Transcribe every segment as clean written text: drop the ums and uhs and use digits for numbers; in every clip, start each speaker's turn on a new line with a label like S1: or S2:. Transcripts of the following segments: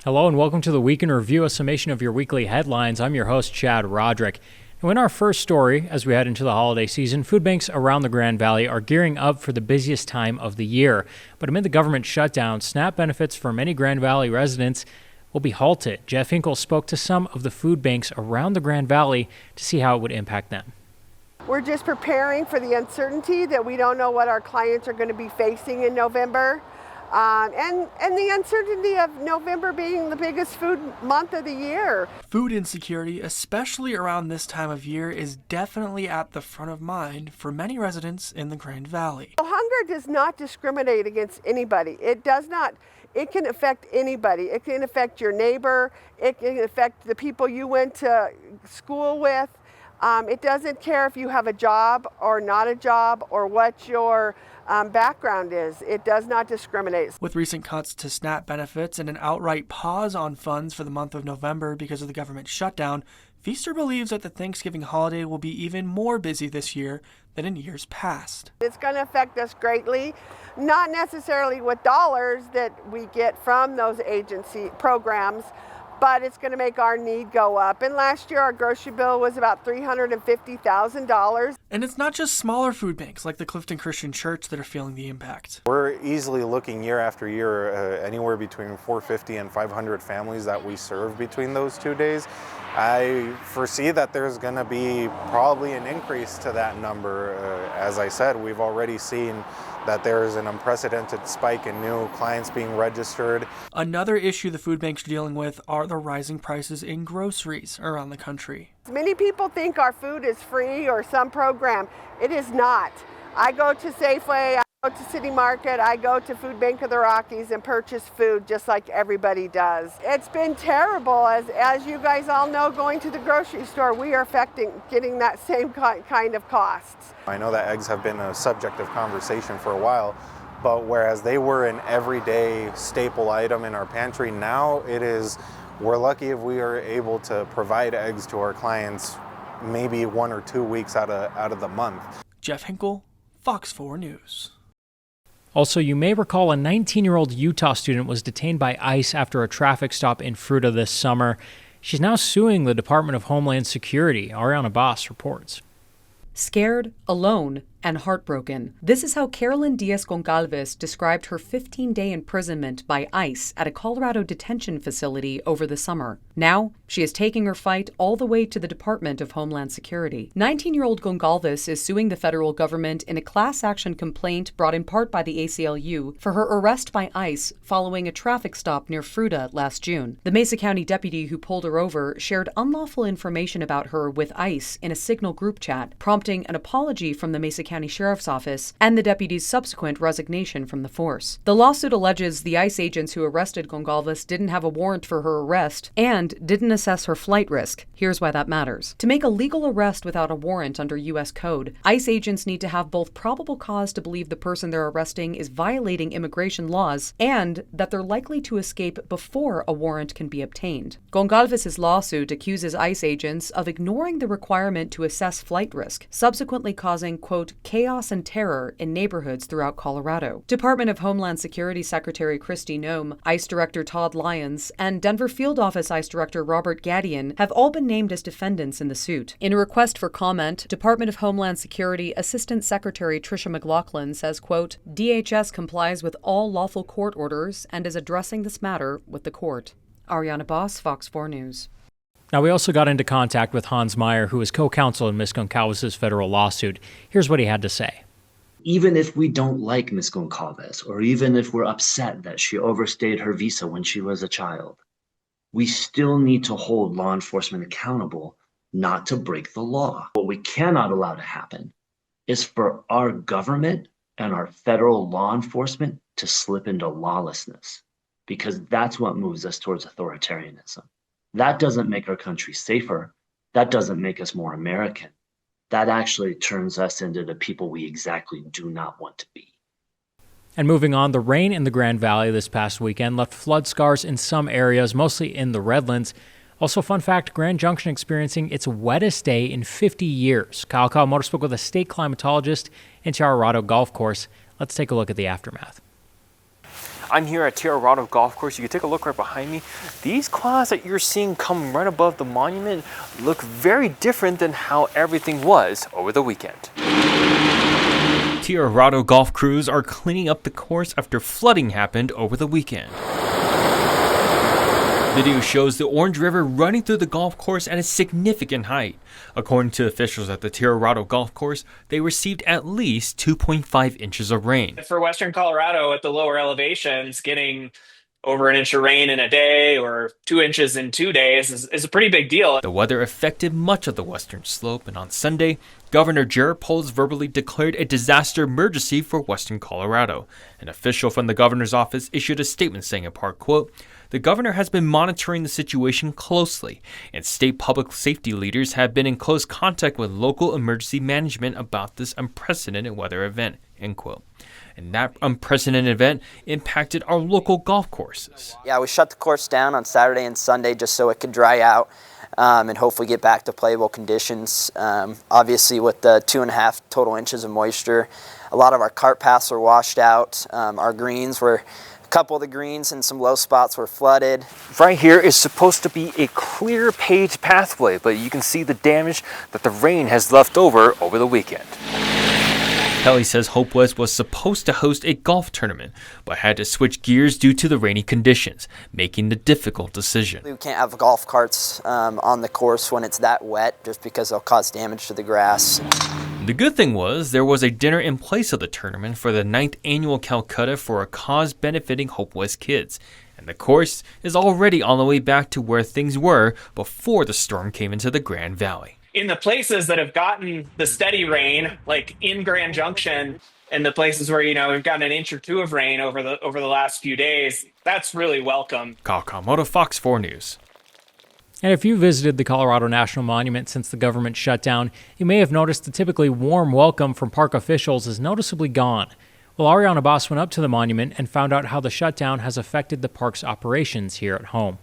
S1: Hello and welcome to the Week in Review, a summation of your weekly headlines. I'm your host, Chad Roderick. And in our first story, as we head into the holiday season, food banks around the Grand Valley are gearing up for the busiest time of the year. But amid the government shutdown, SNAP benefits for many Grand Valley residents will be halted. Jeff Hinkle spoke to some of the food banks around the Grand Valley to see how it would impact them.
S2: We're just preparing for the uncertainty that we don't know what our clients are going to be facing in November. And the uncertainty of November being the biggest food month of the year.
S3: Food insecurity, especially around this time of year, is definitely at the front of mind for many residents in the Grand Valley.
S2: Hunger does not discriminate against anybody. It does not. It can affect anybody. It can affect your neighbor. It can affect the people you went to school with. It doesn't care if you have a job or not a job or what your background is. It does not discriminate.
S3: With recent cuts to SNAP benefits and an outright pause on funds for the month of November because of the government shutdown, Feaster believes that the Thanksgiving holiday will be even more busy this year than in years past.
S2: It's going to affect us greatly, not necessarily with dollars that we get from those agency programs, but it's going to make our need go up. And last year, our grocery bill was about $350,000.
S3: And it's not just smaller food banks like the Clifton Christian Church that are feeling the impact.
S4: We're easily looking year after year anywhere between 450 and 500 families that we serve between those 2 days. I foresee that there's going to be probably an increase to that number. As I said, we've already seen that there is an unprecedented spike in new clients being registered.
S3: Another issue the food banks are dealing with are the rising prices in groceries around the country.
S2: Many people think our food is free or some program. It is not. I go to Safeway, I go to City Market, I go to Food Bank of the Rockies and purchase food just like everybody does. It's been terrible. As you guys all know, going to the grocery store, we are getting that same kind of costs.
S4: I know that eggs have been a subject of conversation for a while, but whereas they were an everyday staple item in our pantry, now we're lucky if we are able to provide eggs to our clients maybe 1 or 2 weeks out of the month.
S3: Jeff Hinkle, Fox 4 News.
S1: Also, you may recall a 19-year-old Utah student was detained by ICE after a traffic stop in Fruita this summer. She's now suing the Department of Homeland Security. Ariana Boss reports.
S5: Scared, alone, and heartbroken. This is how Carolyn Diaz-Goncalves described her 15-day imprisonment by ICE at a Colorado detention facility over the summer. Now, she is taking her fight all the way to the Department of Homeland Security. 19-year-old Goncalves is suing the federal government in a class action complaint brought in part by the ACLU for her arrest by ICE following a traffic stop near Fruita last June. The Mesa County deputy who pulled her over shared unlawful information about her with ICE in a Signal group chat, prompting an apology from the Mesa County Sheriff's Office and the deputy's subsequent resignation from the force. The lawsuit alleges the ICE agents who arrested Goncalves didn't have a warrant for her arrest and didn't assess her flight risk. Here's why that matters. To make a legal arrest without a warrant under U.S. code, ICE agents need to have both probable cause to believe the person they're arresting is violating immigration laws and that they're likely to escape before a warrant can be obtained. Goncalves' lawsuit accuses ICE agents of ignoring the requirement to assess flight risk, subsequently causing, quote, chaos and terror in neighborhoods throughout Colorado. Department of Homeland Security Secretary Kristi Noem, ICE Director Todd Lyons, and Denver Field Office ICE Director Robert Gadian have all been named as defendants in the suit. In a request for comment, Department of Homeland Security Assistant Secretary Tricia McLaughlin says, quote, DHS complies with all lawful court orders and is addressing this matter with the court. Ariana Boss, Fox 4 News.
S1: Now, we also got into contact with Hans Meyer, who is co-counsel in Ms. Goncalves' federal lawsuit. Here's what he had to say.
S6: Even if we don't like Ms. Goncalves, or even if we're upset that she overstayed her visa when she was a child, we still need to hold law enforcement accountable not to break the law. What we cannot allow to happen is for our government and our federal law enforcement to slip into lawlessness, because that's what moves us towards authoritarianism. That doesn't make our country safer. That doesn't make us more American. That actually turns us into the people we exactly do not want to be.
S1: And moving on, the rain in the Grand Valley this past weekend left flood scars in some areas, mostly in the Redlands. Also, fun fact, Grand Junction experiencing its wettest day in 50 years. Kyle Kawamoto spoke with a state climatologist in Colorado golf course. Let's take a look at the aftermath.
S7: I'm here at Roderick Golf Course. You can take a look right behind me. These clouds that you're seeing come right above the monument look very different than how everything was over the weekend. Roderick golf crews are cleaning up the course after flooding happened over the weekend. Video shows the Orange River running through the golf course at a significant height. According to officials at the Roderick Golf Course, they received at least 2.5 inches of rain.
S8: For Western Colorado at the lower elevations, getting over an inch of rain in a day or 2 inches in 2 days is a pretty big deal.
S7: The weather affected much of the western slope, and on Sunday, Governor Jared Polis verbally declared a disaster emergency for Western Colorado. An official from the governor's office issued a statement saying in part, quote, "The governor has been monitoring the situation closely, and state public safety leaders have been in close contact with local emergency management about this unprecedented weather event," end quote. And that unprecedented event impacted our local golf courses.
S9: Yeah, we shut the course down on Saturday and Sunday just so it could dry out and hopefully get back to playable conditions. Obviously, with the 2.5 total inches of moisture, a lot of our cart paths were washed out. Our greens were, a couple of the greens and some low spots were flooded.
S7: Right here is supposed to be a clear paved pathway, but you can see the damage that the rain has left over the weekend. Kelly says Hope West was supposed to host a golf tournament, but had to switch gears due to the rainy conditions, making the difficult decision.
S9: We can't have golf carts on the course when it's that wet, just because they'll cause damage to the grass.
S7: The good thing was there was a dinner in place of the tournament for the 9th annual Calcutta for a cause benefiting Hope West kids. And the course is already on the way back to where things were before the storm came into the Grand Valley.
S8: In the places that have gotten the steady rain, like in Grand Junction, and the places where, we've gotten an inch or two of rain over the last few days, that's really welcome.
S7: Kyle Kamoto, Fox 4 News.
S1: And if you visited the Colorado National Monument since the government shutdown, you may have noticed the typically warm welcome from park officials is noticeably gone. Well, Ariana Boss went up to the monument and found out how the shutdown has affected the park's operations here at home.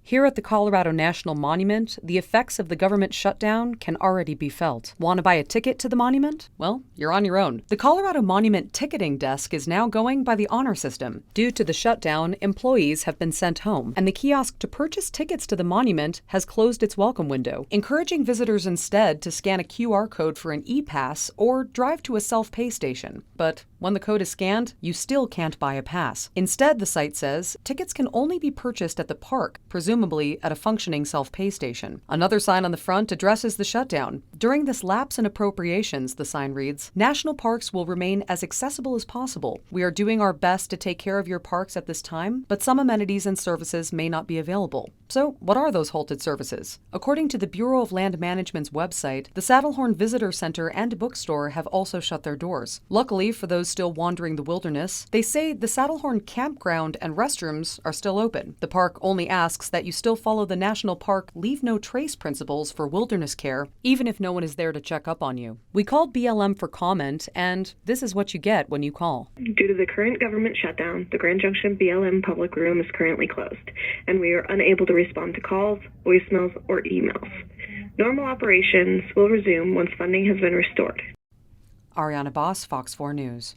S5: Here at the Colorado National Monument, the effects of the government shutdown can already be felt. Want to buy a ticket to the monument? Well, you're on your own. The Colorado Monument ticketing desk is now going by the honor system. Due to the shutdown, employees have been sent home, and the kiosk to purchase tickets to the monument has closed its welcome window, encouraging visitors instead to scan a QR code for an e-pass or drive to a self-pay station. But when the code is scanned, you still can't buy a pass. Instead, the site says, tickets can only be purchased at the park, presumably at a functioning self-pay station. Another sign on the front addresses the shutdown. During this lapse in appropriations, the sign reads, "National parks will remain as accessible as possible. We are doing our best to take care of your parks at this time, but some amenities and services may not be available." So, what are those halted services? According to the Bureau of Land Management's website, the Saddlehorn Visitor Center and bookstore have also shut their doors. Luckily, for those still wandering the wilderness, they say the Saddlehorn campground and restrooms are still open. The park only asks that you still follow the National Park Leave No Trace principles for wilderness care, even if no one is there to check up on you. We called BLM for comment, and this is what you get when you call.
S10: Due to the current government shutdown, the Grand Junction BLM public room is currently closed, and we are unable to respond to calls, voicemails, or emails. Normal operations will resume once funding has been restored.
S5: Ariana Boss, Fox 4 News.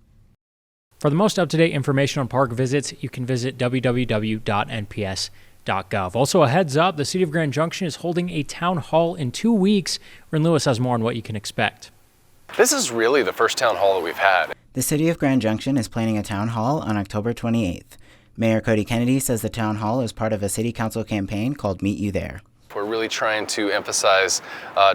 S1: For the most up-to-date information on park visits, you can visit www.nps.gov. Also, a heads up, the City of Grand Junction is holding a town hall in 2 weeks. Ren Lewis has more on what you can expect.
S11: This is really the first town hall that we've had.
S12: The City of Grand Junction is planning a town hall on October 28th. Mayor Cody Kennedy says the town hall is part of a city council campaign called Meet You There.
S11: We're really trying to emphasize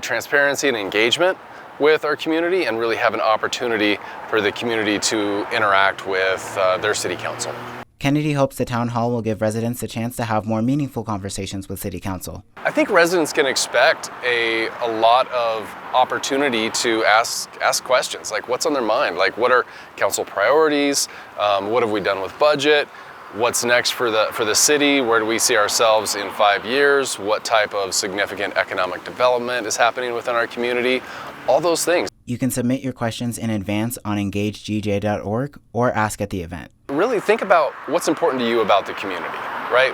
S11: transparency and engagement with our community and really have an opportunity for the community to interact with their city council.
S12: Kennedy hopes the town hall will give residents a chance to have more meaningful conversations with city council.
S11: I think residents can expect a lot of opportunity to ask questions, like what's on their mind, like what are council priorities, what have we done with budget, what's next for the city, where do we see ourselves in 5 years, what type of significant economic development is happening within our community, all those things.
S12: You can submit your questions in advance on engagegj.org or ask at the event.
S11: Really think about what's important to you about the community, right?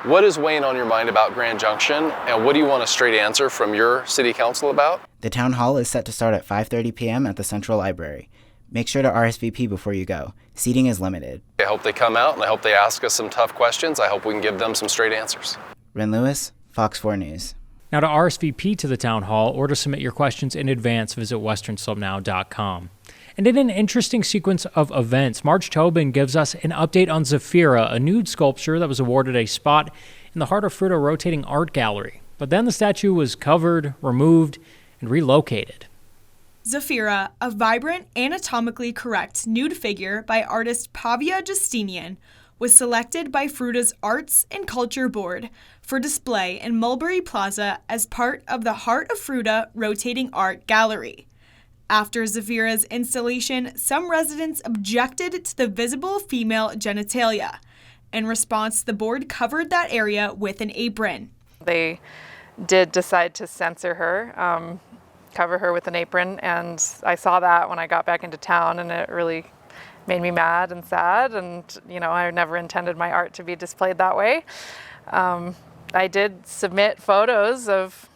S11: What is weighing on your mind about Grand Junction, and what do you want a straight answer from your city council about?
S12: The town hall is set to start at 5:30 p.m. at the Central Library. Make sure to RSVP before you go. Seating is limited.
S11: I hope they come out, and I hope they ask us some tough questions. I hope we can give them some straight answers.
S12: Ren Lewis, Fox 4 News.
S1: Now, to RSVP to the town hall or to submit your questions in advance, visit westernslopenow.com. And in an interesting sequence of events, Marge Tobin gives us an update on Zafira, a nude sculpture that was awarded a spot in the Heart of Fruita rotating art gallery. But then the statue was covered, removed, and relocated.
S13: Zafira, a vibrant, anatomically correct nude figure by artist Pavia Justinian, was selected by Fruita's Arts and Culture Board for display in Mulberry Plaza as part of the Heart of Fruita rotating art gallery. After Zafira's installation, some residents objected to the visible female genitalia. In response, the board covered that area with an apron.
S14: They did decide to censor her, cover her with an apron, and I saw that when I got back into town, and it really made me mad and sad, and I never intended my art to be displayed that way. I did submit photos of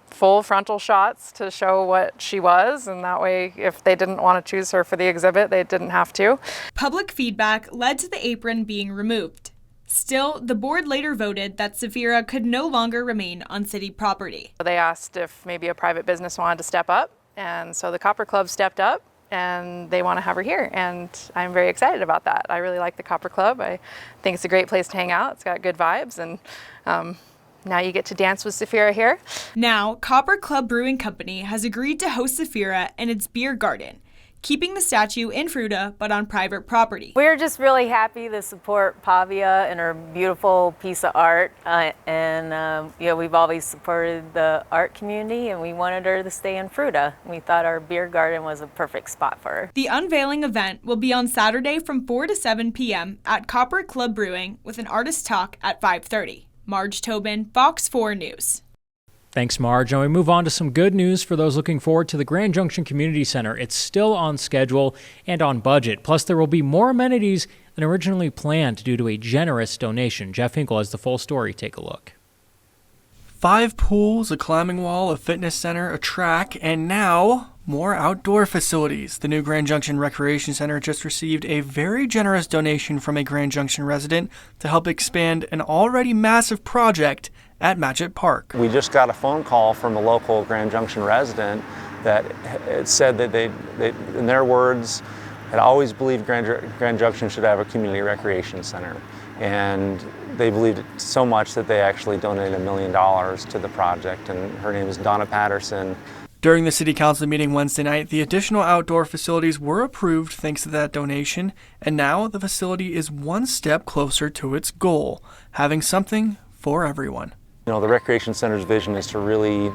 S14: full frontal shots to show what she was, and that way if they didn't want to choose her for the exhibit, they didn't have to.
S13: Public feedback led to the apron being removed. Still, the board later voted that Zafira could no longer remain on city property.
S14: They asked if maybe a private business wanted to step up, and so the Copper Club stepped up, and they want to have her here, and I'm very excited about that. I really like the Copper Club. I think it's a great place to hang out. It's got good vibes, and now you get to dance with Zafira here.
S13: Now, Copper Club Brewing Company has agreed to host Zafira in its beer garden, keeping the statue in Fruita but on private property.
S15: We're just really happy to support Pavia and her beautiful piece of art. We've always supported the art community, and we wanted her to stay in Fruita. We thought our beer garden was a perfect spot for her.
S13: The unveiling event will be on Saturday from 4 to 7 p.m. at Copper Club Brewing with an artist talk at 5:30. Marge Tobin, Fox 4 News.
S1: Thanks, Marge. Now we move on to some good news for those looking forward to the Grand Junction Community Center. It's still on schedule and on budget. Plus, there will be more amenities than originally planned due to a generous donation. Jeff Hinkle has the full story. Take a look.
S3: 5 pools, a climbing wall, a fitness center, a track, and now more outdoor facilities. The new Grand Junction Recreation Center just received a very generous donation from a Grand Junction resident to help expand an already massive project at Matchett Park.
S16: We just got a phone call from a local Grand Junction resident that it said that they, in their words, had always believed Grand Junction should have a community recreation center. And they believed it so much that they actually donated $1 million to the project, and her name is Donna Patterson.
S3: During the City Council meeting Wednesday night, the additional outdoor facilities were approved thanks to that donation, and now the facility is one step closer to its goal, having something for everyone.
S16: You know, the Recreation Center's vision is to really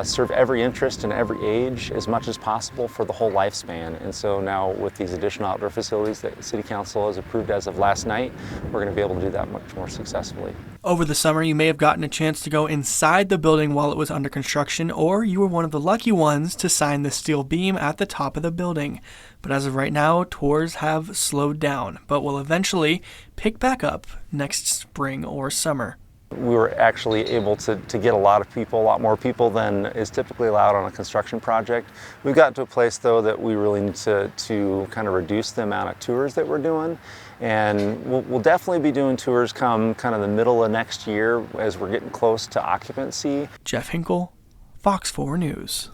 S16: serve every interest and every age as much as possible for the whole lifespan. And so now with these additional outdoor facilities that City Council has approved as of last night, we're going to be able to do that much more successfully.
S3: Over the summer, you may have gotten a chance to go inside the building while it was under construction, or you were one of the lucky ones to sign the steel beam at the top of the building. But as of right now, tours have slowed down, but will eventually pick back up next spring or summer.
S16: We were actually able to get a lot more people than is typically allowed on a construction project. We've gotten to a place though that we really need to kind of reduce the amount of tours that we're doing. And we'll definitely be doing tours come kind of the middle of next year as we're getting close to occupancy.
S3: Jeff Hinkle, Fox 4 News.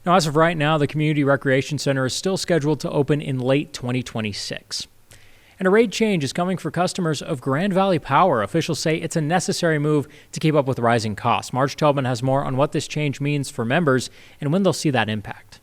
S1: Now, as of right now, the Community Recreation Center is still scheduled to open in late 2026. And a rate change is coming for customers of Grand Valley Power. Officials say it's a necessary move to keep up with rising costs. Marge Tobin has more on what this change means for members and when they'll see that impact.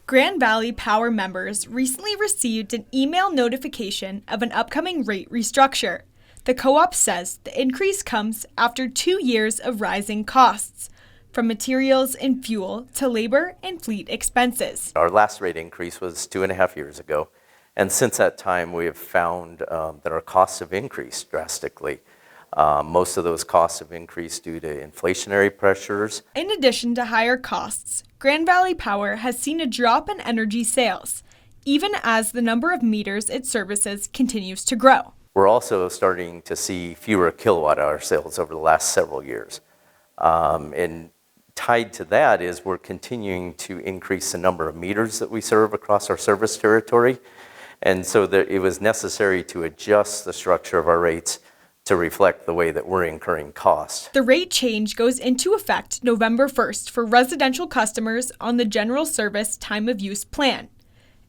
S13: Grand Valley Power members recently received an email notification of an upcoming rate restructure. The co-op says the increase comes after 2 years of rising costs, from materials and fuel to labor and fleet expenses.
S17: Our last rate increase was 2.5 years ago. And since that time, we have found that our costs have increased drastically. Most of those costs have increased due to inflationary pressures.
S13: In addition to higher costs, Grand Valley Power has seen a drop in energy sales, even as the number of meters it services continues to grow.
S17: We're also starting to see fewer kilowatt hour sales over the last several years. And tied to that is we're continuing to increase the number of meters that we serve across our service territory. And so it was necessary to adjust the structure of our rates to reflect the way that we're incurring costs.
S13: The rate change goes into effect November 1st for residential customers on the General Service Time of Use plan.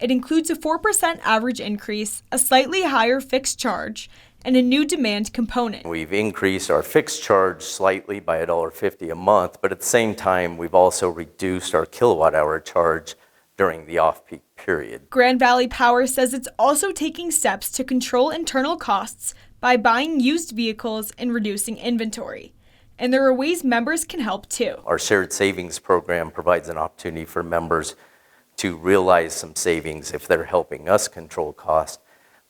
S13: It includes a 4% average increase, a slightly higher fixed charge, and a new demand component.
S17: We've increased our fixed charge slightly by $1.50 a month, but at the same time, we've also reduced our kilowatt hour charge during the off-peak period.
S13: Grand Valley Power says it's also taking steps to control internal costs by buying used vehicles and reducing inventory. And there are ways members can help too.
S17: Our shared savings program provides an opportunity for members to realize some savings if they're helping us control costs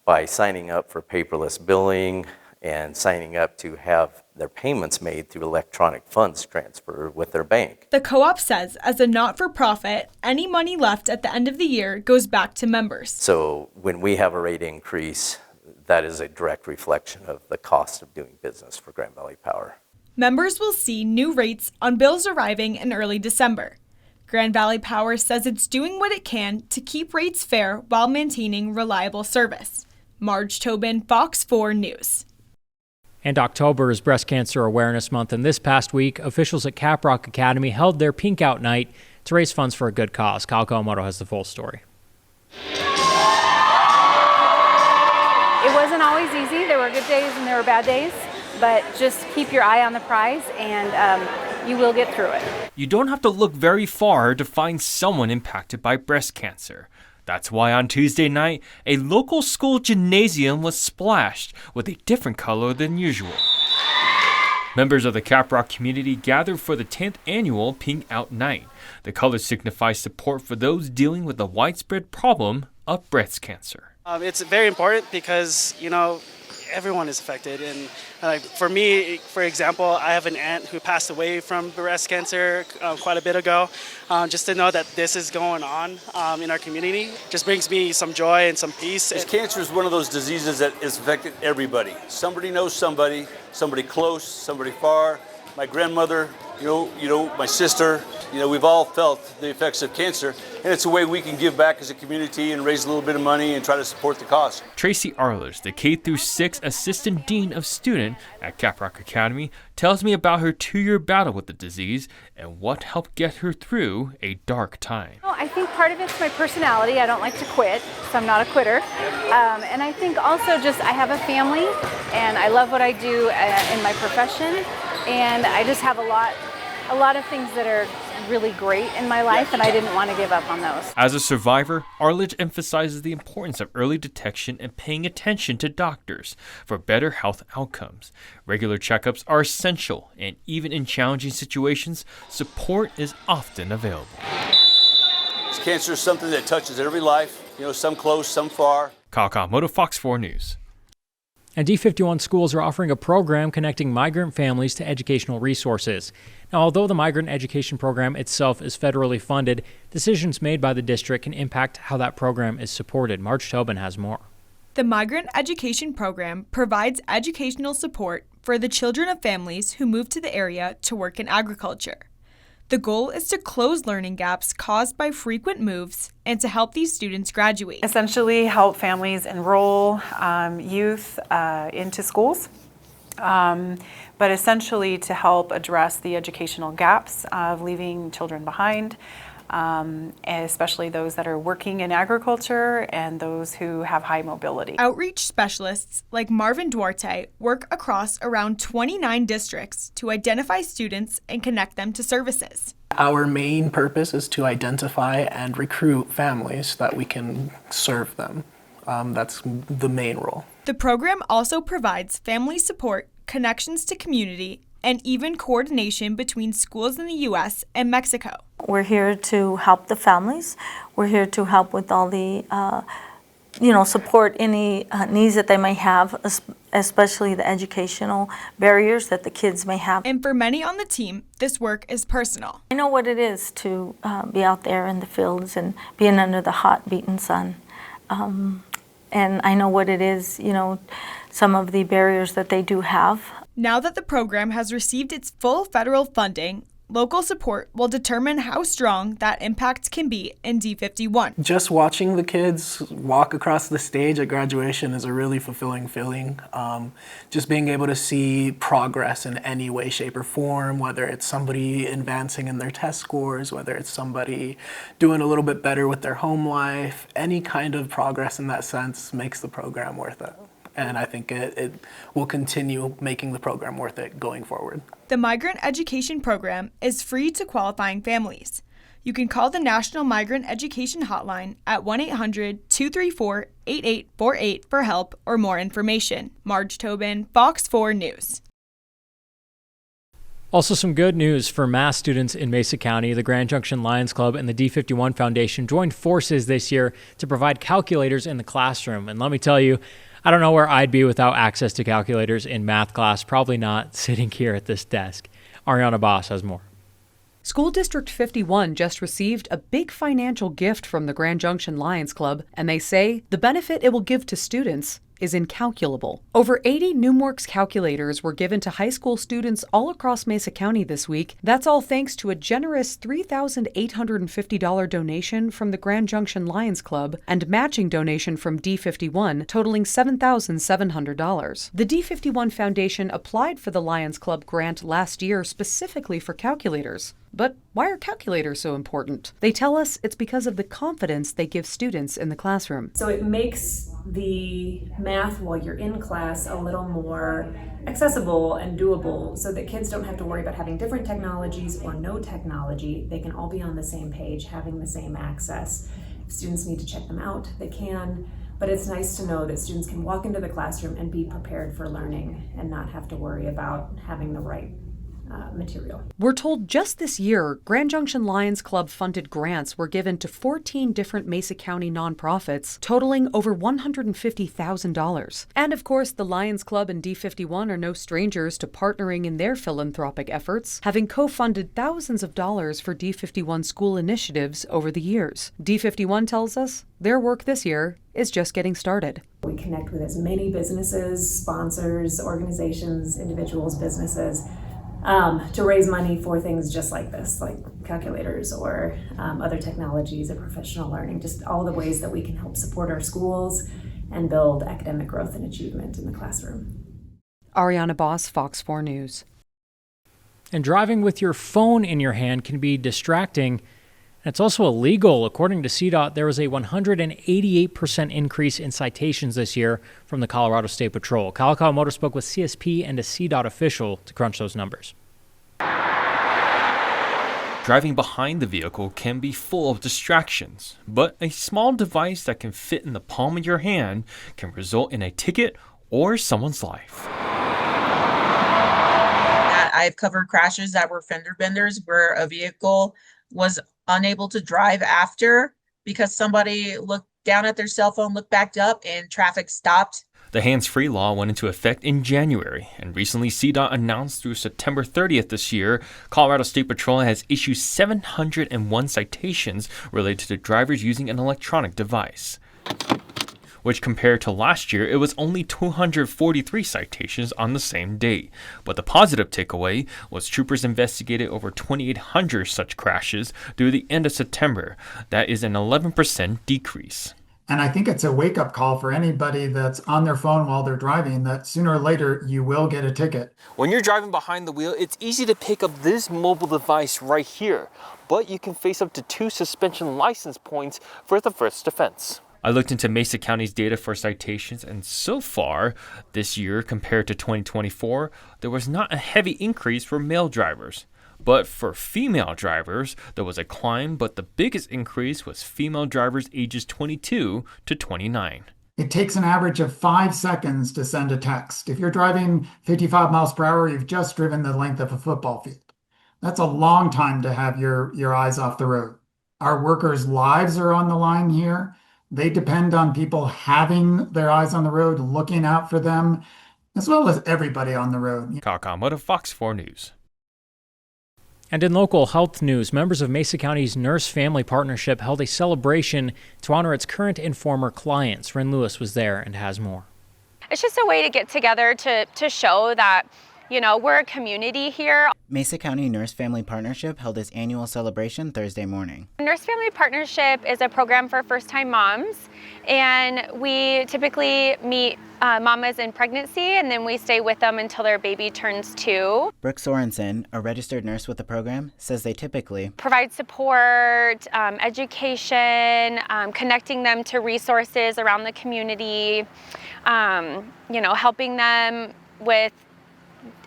S17: by signing up for paperless billing and signing up to have their payments made through electronic funds transfer with their bank.
S13: The co-op says as a not-for-profit, any money left at the end of the year goes back to members.
S17: So when we have a rate increase, that is a direct reflection of the cost of doing business for Grand Valley Power.
S13: Members will see new rates on bills arriving in early December. Grand Valley Power says it's doing what it can to keep rates fair while maintaining reliable service. Marge Tobin, Fox 4 News.
S1: And October is Breast Cancer Awareness Month, and this past week, officials at Caprock Academy held their Pink Out Night to raise funds for a good cause. Kyle Komodo has the full story.
S18: It wasn't always easy. There were good days and there were bad days, but just keep your eye on the prize and you will get through it.
S7: You don't have to look very far to find someone impacted by breast cancer. That's why on Tuesday night, a local school gymnasium was splashed with a different color than usual. Members of the Caprock community gathered for the 10th annual Pink Out Night. The colors signify support for those dealing with the widespread problem of breast cancer.
S19: It's very important because, everyone is affected. And for me, for example, I have an aunt who passed away from breast cancer quite a bit ago. Just to know that this is going on in our community just brings me some joy and some peace.
S20: Cancer is one of those diseases that is affecting everybody. Somebody knows somebody close, somebody far. My grandmother, my sister, we've all felt the effects of cancer, and it's a way we can give back as a community and raise a little bit of money and try to support the cause.
S7: Tracy Arledge, the K-6 Assistant Dean of Student at Caprock Academy, tells me about her 2-year battle with the disease and what helped get her through a dark time.
S18: Well, I think part of it's my personality. I don't like to quit, so I'm not a quitter. And I think also just I have a family, and I love what I do in my profession, and I just have a lot of things that are really great in my life, and I didn't want to give up on those.
S7: As a survivor, Arledge emphasizes the importance of early detection and paying attention to doctors for better health outcomes. Regular checkups are essential, and even in challenging situations, support is often available.
S20: Cancer is something that touches every life, some close, some far.
S7: Kyle Komodo, Fox 4 News.
S1: And D51 schools are offering a program connecting migrant families to educational resources. Now, although the migrant education program itself is federally funded, decisions made by the district can impact how that program is supported. Marge Tobin has more.
S13: The Migrant Education Program provides educational support for the children of families who move to the area to work in agriculture. The goal is to close learning gaps caused by frequent moves and to help these students graduate.
S21: Essentially help families enroll youth into schools, but essentially to help address the educational gaps of leaving children behind, especially those that are working in agriculture and those who have high mobility.
S13: Outreach specialists like Marvin Duarte work across around 29 districts to identify students and connect them to services.
S3: Our main purpose is to identify and recruit families that we can serve them. That's the main role.
S13: The program also provides family support, connections to community, and even coordination between schools in the U.S. and Mexico.
S22: We're here to help the families. We're here to help with all the, support any needs that they may have, especially the educational barriers that the kids may have.
S13: And for many on the team, this work is personal.
S22: I know what it is to be out there in the fields and being under the hot, beaten sun. And I know what it is, some of the barriers that they do have.
S13: Now that the program has received its full federal funding, Local support will determine how strong that impact can be in D51.
S3: Just watching the kids walk across the stage at graduation is a really fulfilling feeling. Just being able to see progress in any way, shape, or form, whether it's somebody advancing in their test scores, whether it's somebody doing a little bit better with their home life, any kind of progress in that sense makes the program worth it. And I think it will continue making the program worth it going forward.
S13: The Migrant Education Program is free to qualifying families. You can call the National Migrant Education Hotline at 1-800-234-8848 for help or more information. Marge Tobin, Fox 4 News.
S1: Also, some good news for math students in Mesa County. The Grand Junction Lions Club and the D51 Foundation joined forces this year to provide calculators in the classroom. And let me tell you, I don't know where I'd be without access to calculators in math class. Probably not sitting here at this desk. Ariana Boss has more.
S5: School District 51 just received a big financial gift from the Grand Junction Lions Club, and they say the benefit it will give to students is incalculable. Over 80 NUMWORKS calculators were given to high school students all across Mesa County this week. That's all thanks to a generous $3,850 donation from the Grand Junction Lions Club and matching donation from D51 totaling $7,700. The D51 Foundation applied for the Lions Club grant last year specifically for calculators. But why are calculators so important? They tell us it's because of the confidence they give students in the classroom.
S2: So it makes the math while you're in class a little more accessible and doable so that kids don't have to worry about having different technologies or no technology. They can all be on the same page, having the same access. If students need to check them out, they can. But it's nice to know that students can walk into the classroom and be prepared for learning and not have to worry about having the right material.
S5: We're told just this year, Grand Junction Lions Club funded grants were given to 14 different Mesa County nonprofits, totaling over $150,000. And of course, the Lions Club and D51 are no strangers to partnering in their philanthropic efforts, having co-funded thousands of dollars for D51 school initiatives over the years. D51 tells us their work this year is just getting started.
S2: We connect with as many businesses, sponsors, organizations, individuals, businesses, to raise money for things just like this, like calculators or other technologies or professional learning, just all the ways that we can help support our schools and build academic growth and achievement in the classroom.
S5: Ariana Boss, Fox 4 News.
S1: And driving with your phone in your hand can be distracting. And it's also illegal. According to CDOT, there was a 188% increase in citations this year from the Colorado State Patrol. Kyle Motor spoke with CSP and a CDOT official to crunch those numbers.
S7: Driving behind the vehicle can be full of distractions, but a small device that can fit in the palm of your hand can result in a ticket or someone's life.
S4: I've covered crashes that were fender benders where a vehicle was unable to drive after because somebody looked down at their cell phone, looked back up, and traffic stopped.
S7: The hands-free law went into effect in January, and recently CDOT announced through September 30th this year, Colorado State Patrol has issued 701 citations related to drivers using an electronic device, which compared to last year, it was only 243 citations on the same date. But the positive takeaway was troopers investigated over 2,800 such crashes through the end of September. That is an 11% decrease.
S23: And I think it's a wake-up call for anybody that's on their phone while they're driving that sooner or later you will get a ticket.
S7: When you're driving behind the wheel, it's easy to pick up this mobile device right here, but you can face up to 2 suspension license points for the first offense. I looked into Mesa County's data for citations, and so far this year compared to 2024, there was not a heavy increase for male drivers. But for female drivers, there was a climb, but the biggest increase was female drivers ages 22 to 29.
S23: It takes an average of 5 seconds to send a text. If you're driving 55 miles per hour, you've just driven the length of a football field. That's a long time to have your eyes off the road. Our workers' lives are on the line here. They depend on people having their eyes on the road, looking out for them, as well as everybody on the road.
S7: Kyle Kamada, Fox 4 News.
S1: And in local health news, members of Mesa County's Nurse Family Partnership held a celebration to honor its current and former clients. Ren Lewis was there and has more.
S24: It's just a way to get together to show that
S6: You know, we're a community here.
S12: Mesa County Nurse Family Partnership held its annual celebration Thursday morning.
S6: Nurse Family Partnership is a program for first-time moms, and we typically meet mamas in pregnancy, and then we stay with them until their baby turns 2.
S12: Brooke Sorensen, a registered nurse with the program, says they typically
S6: provide support, education, connecting them to resources around the community, you know, helping them with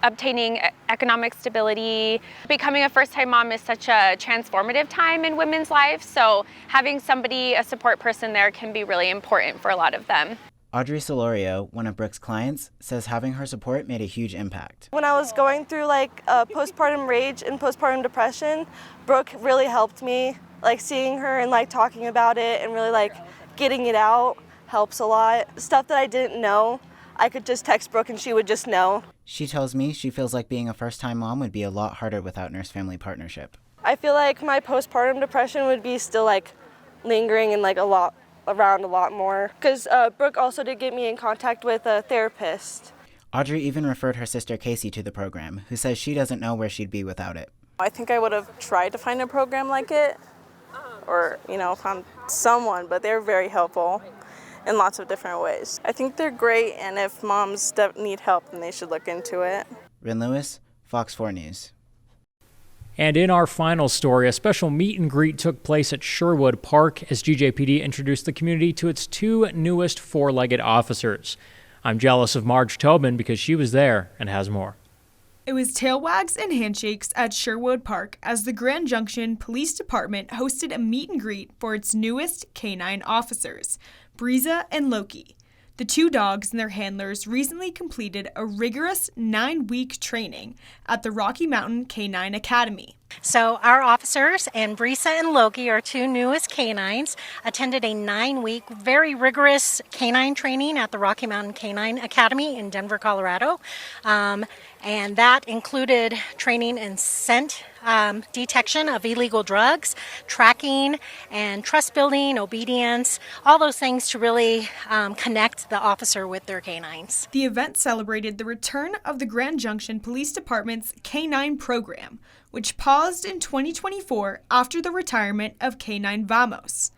S6: obtaining economic stability. Becoming a first-time mom is such a transformative time in women's lives, so having somebody, a support person there, can be really important for a lot of them.
S12: Audrey Solorio, one of Brooke's clients, says having her support made a huge impact.
S8: When I was going through postpartum rage and postpartum depression, Brooke really helped me. Like seeing her and talking about it and really getting it out helps a lot. Stuff that I didn't know, I could just text Brooke and she would just know.
S12: She tells me she feels like being a first-time mom would be a lot harder without Nurse Family Partnership.
S8: I feel like my postpartum depression would be still lingering and around a lot more. Because Brooke also did get me in contact with a therapist.
S12: Audrey even referred her sister Casey to the program, who says she doesn't know where she'd be without it.
S9: I think I would have tried to find a program like it or, found someone, but they're very helpful in lots of different ways. I think they're great, and if moms need help, then they should look into it.
S12: Rin Lewis, Fox 4 News.
S1: And in our final story, a special meet and greet took place at Sherwood Park as GJPD introduced the community to its 2 newest 4-legged officers. I'm jealous of Marge Tobin because she was there and has more.
S13: It was tail wags and handshakes at Sherwood Park as the Grand Junction Police Department hosted a meet and greet for its newest canine officers, Breeza and Loki. The 2 dogs and their handlers recently completed a rigorous 9-week training at the Rocky Mountain Canine Academy.
S24: So our officers and Breeza and Loki, our 2 newest canines, attended a 9-week, very rigorous canine training at the Rocky Mountain Canine Academy in Denver, Colorado. And that included training in scent detection of illegal drugs, tracking and trust building, obedience, all those things to really connect the officer with their canines.
S13: The event celebrated the return of the Grand Junction Police Department's Canine program, which paused in 2024 after the retirement of Canine Vamos.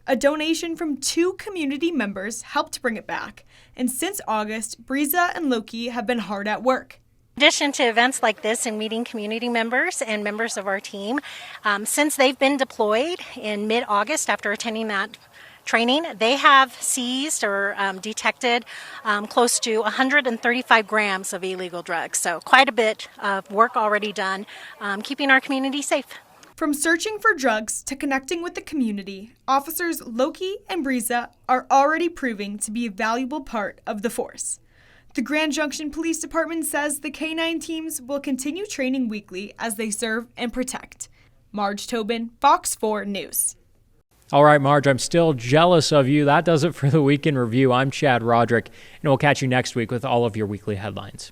S13: A donation from 2 community members helped bring it back, and since August, Breeza and Loki have been hard at work.
S24: In addition to events like this and meeting community members and members of our team, since they've been deployed in mid-August after attending that training, they have seized or detected close to 135 grams of illegal drugs. So quite a bit of work already done, keeping our community safe.
S13: From searching for drugs to connecting with the community, officers Loki and Breeza are already proving to be a valuable part of the force. The Grand Junction Police Department says the canine teams will continue training weekly as they serve and protect. Marge Tobin, Fox 4 News.
S1: All right, Marge, I'm still jealous of you. That does it for the Week in Review. I'm Chad Roderick, and we'll catch you next week with all of your weekly headlines.